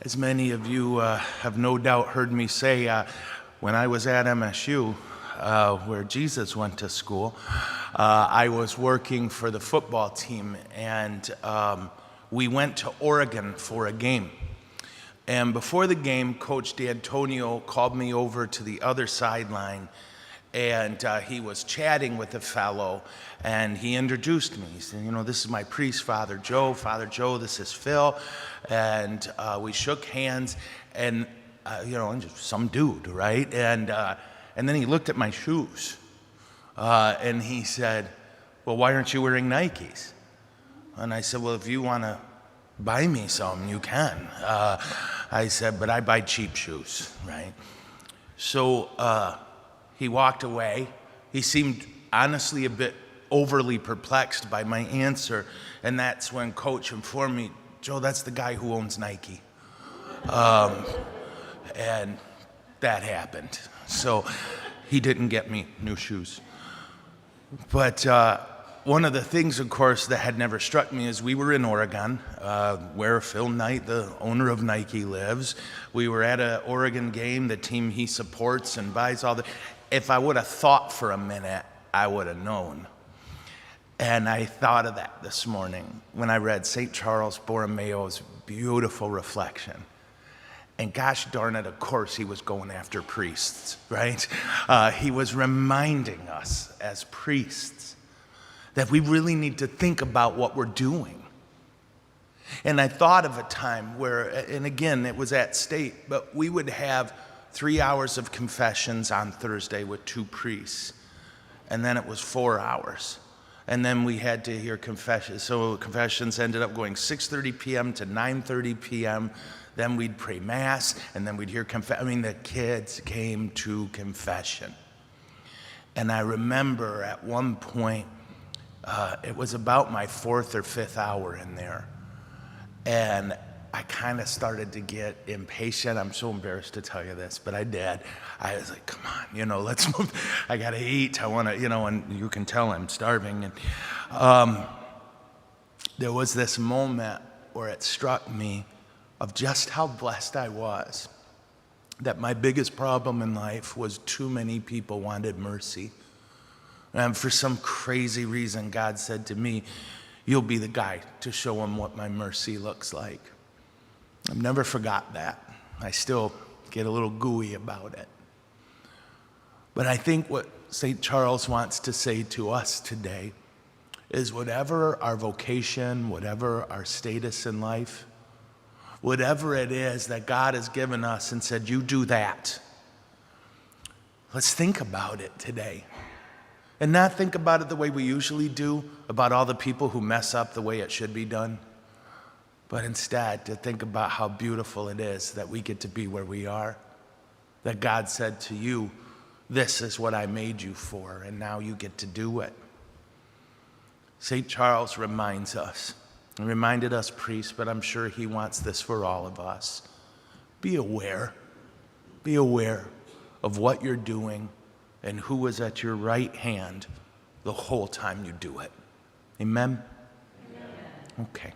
As many of you have no doubt heard me say, when I was at MSU, where Jesus went to school, I was working for the football team, and we went to Oregon for a game. And before the game, Coach D'Antonio called me over to the other sideline, and he was chatting with a fellow, and he introduced me. He said, this is my priest, Father Joe. Father Joe, this is Phil. And we shook hands, and, just some dude, right? And then he looked at my shoes, and he said, well, why aren't you wearing Nikes? And I said, well, if you want to buy me some, you can. I said, but I buy cheap shoes, right? So he walked away. He seemed honestly a bit overly perplexed by my answer, and that's when Coach informed me, Joe, that's the guy who owns Nike. And that happened. So he didn't get me new shoes. But one of the things, of course, that had never struck me is we were in Oregon, where Phil Knight, the owner of Nike, lives. We were at an Oregon game, the team he supports and buys all the... If I would have thought for a minute, I would have known. And I thought of that this morning when I read St. Charles Borromeo's beautiful reflection. And gosh darn it, of course he was going after priests, right? He was reminding us as priests that we really need to think about what we're doing. And I thought of a time where, and again, it was at state, but we would have 3 hours of confessions on Thursday with 2 priests. And then it was 4 hours. And then we had to hear confessions. So confessions ended up going 6:30 p.m. to 9:30 p.m. Then we'd pray mass, and then we'd hear confession. The kids came to confession. And I remember at one point, it was about my 4th or 5th hour in there. And I kind of started to get impatient. I'm so embarrassed to tell you this, but I did. I was like, come on, let's move. I got to eat. I want to, and you can tell I'm starving. And there was this moment where it struck me of just how blessed I was, that my biggest problem in life was too many people wanted mercy. And for some crazy reason, God said to me, you'll be the guy to show them what my mercy looks like. I've never forgot that. I still get a little gooey about it. But I think what St. Charles wants to say to us today is whatever our vocation, whatever our status in life, whatever it is that God has given us and said, you do that. Let's think about it today. And not think about it the way we usually do, about all the people who mess up the way it should be done. But instead, to think about how beautiful it is that we get to be where we are. That God said to you, this is what I made you for, and now you get to do it. St. Charles reminds us, and reminded us priests, but I'm sure he wants this for all of us. Be aware of what you're doing and who is at your right hand the whole time you do it. Amen? Amen. Okay.